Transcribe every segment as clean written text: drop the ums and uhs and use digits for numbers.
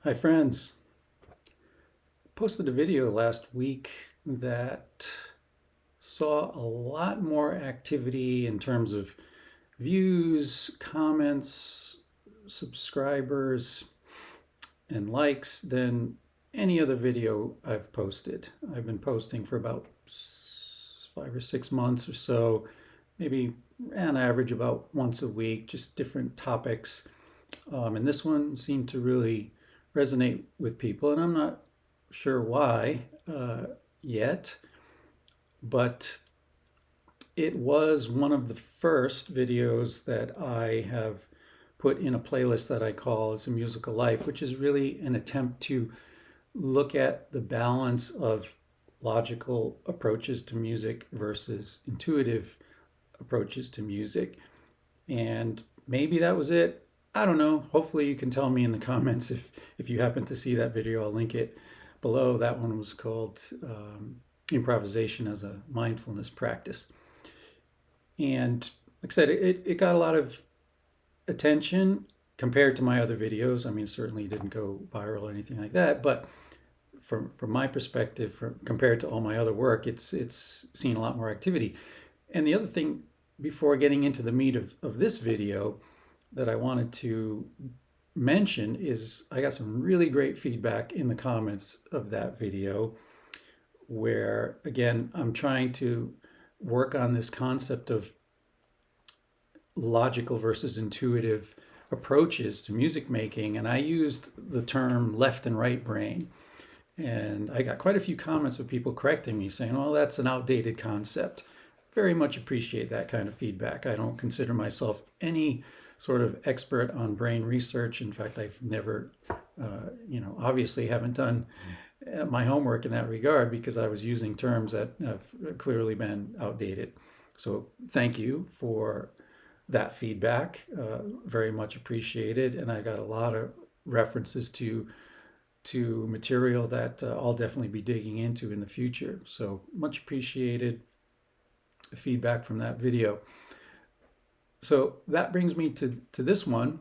Hi friends. Posted a video last week that saw a lot more activity in terms of views, comments, subscribers, and likes than any other video I've posted. I've been posting for about 5 or 6 months or so, maybe on average about once a week, just different topics. And this one seemed to really resonate with people, and I'm not sure why yet, but it was one of the first videos that I have put in a playlist that I call It's a Musical Life, which is really an attempt to look at the balance of logical approaches to music versus intuitive approaches to music. And maybe that was it. I don't know. Hopefully you can tell me in the comments if you happen to see that video. I'll link it below. That one was called Improvisation as a Mindfulness Practice. And like I said, it got a lot of attention compared to my other videos. I mean, it certainly didn't go viral or anything like that, but from my perspective, compared to all my other work, it's seen a lot more activity. And the other thing, before getting into the meat of this video, that I wanted to mention is I got some really great feedback in the comments of that video where, again, I'm trying to work on this concept of logical versus intuitive approaches to music making, and I used the term left and right brain. And I got quite a few comments of people correcting me, saying, well, that's an outdated concept. Very much appreciate that kind of feedback. I don't consider myself any sort of expert on brain research. In fact, I've never, obviously haven't done my homework in that regard because I was using terms that have clearly been outdated. So thank you for that feedback. Very much appreciated. And I got a lot of references to material that I'll definitely be digging into in the future. So much appreciated feedback from that video. So that brings me to this one,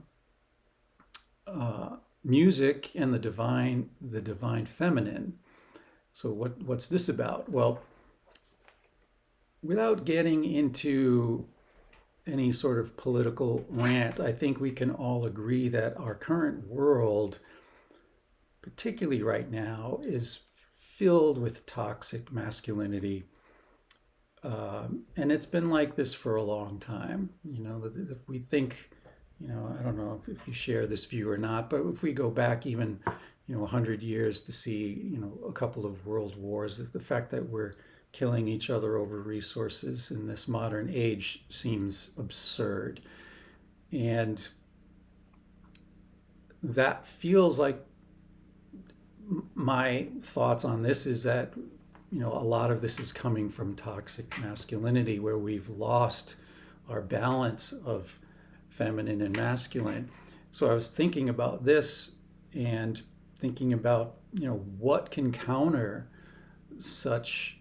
music and the divine feminine. So what's this about? Well, without getting into any sort of political rant, I think we can all agree that our current world, particularly right now, is filled with toxic masculinity. And it's been like this for a long time. If we think, I don't know if you share this view or not, but if we go back even, 100 years to see, a couple of world wars, the fact that we're killing each other over resources in this modern age seems absurd. And that feels like my thoughts on this is that, a lot of this is coming from toxic masculinity, where we've lost our balance of feminine and masculine. So I was thinking about this and thinking about, what can counter such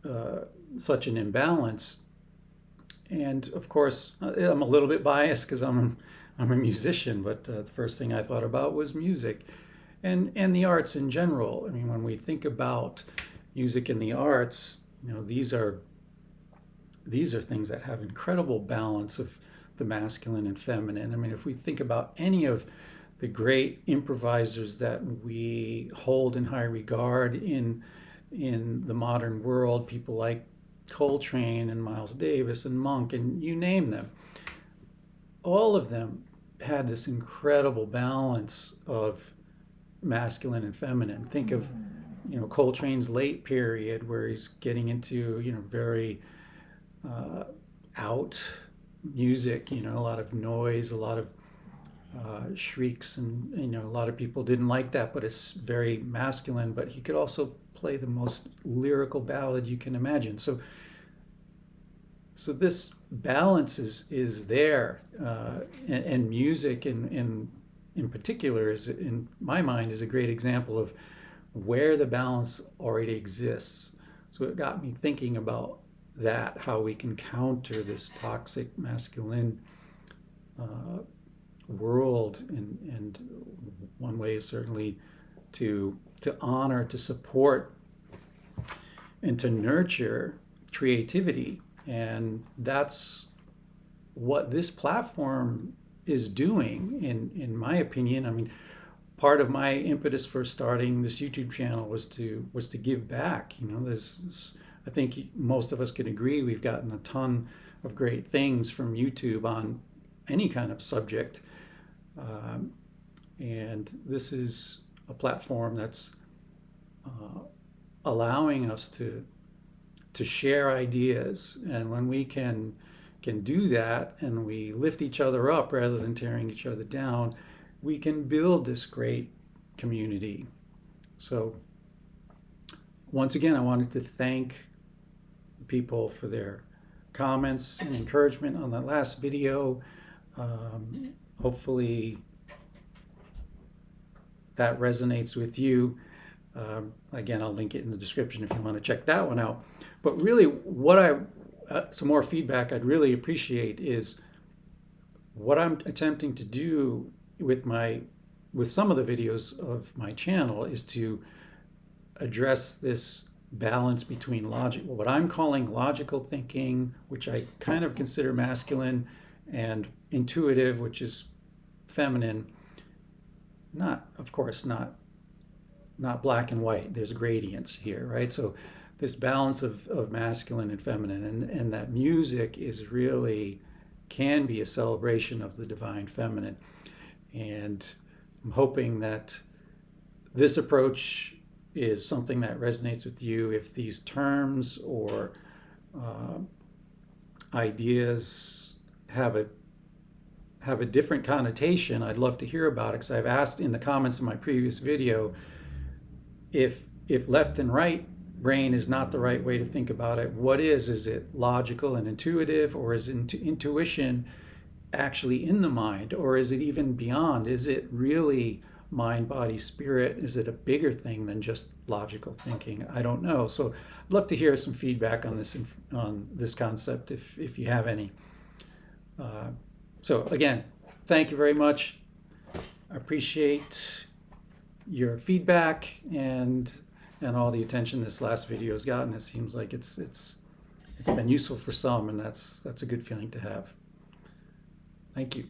an imbalance. And of course, I'm a little bit biased because I'm a musician, but the first thing I thought about was music. And the arts in general. I mean, when we think about music and the arts, these are things that have incredible balance of the masculine and feminine. I mean, if we think about any of the great improvisers that we hold in high regard in the modern world, people like Coltrane and Miles Davis and Monk, and you name them, all of them had this incredible balance of masculine and feminine. Think of, Coltrane's late period where he's getting into, very out music, a lot of noise, a lot of shrieks, and, a lot of people didn't like that, but it's very masculine. But he could also play the most lyrical ballad you can imagine. So this balance is there, and music in particular is, in my mind, is a great example of where the balance already exists. So it got me thinking about that, how we can counter this toxic masculine world, and one way is certainly to honor, to support, and to nurture creativity. And that's what this platform is doing, in my opinion. I mean, part of my impetus for starting this YouTube channel was to give back. You know, I think most of us could agree we've gotten a ton of great things from YouTube on any kind of subject, and this is a platform that's allowing us to share ideas. And when we can do that, and we lift each other up rather than tearing each other down, we can build this great community. So once again, I wanted to thank people for their comments and encouragement on that last video. Hopefully that resonates with you. Again, I'll link it in the description if you want to check that one out. But really, some more feedback I'd really appreciate is what I'm attempting to do with some of the videos of my channel is to address this balance between what I'm calling logical thinking, which I kind of consider masculine, and intuitive, which is feminine. Of course, not black and white. There's gradients here, right? So this balance of masculine and feminine, and that music can be a celebration of the divine feminine. And I'm hoping that this approach is something that resonates with you. If these terms or ideas have a different connotation, I'd love to hear about it, because I've asked in the comments in my previous video if left and right brain is not the right way to think about it. What is? Is it logical and intuitive, or is intuition actually in the mind, or is it even beyond? Is it really mind, body, spirit? Is it a bigger thing than just logical thinking? I don't know. So I'd love to hear some feedback on this concept if you have any. So again, thank you very much. I appreciate your feedback and all the attention this last video has gotten. It seems like it's been useful for some, and that's a good feeling to have. Thank you.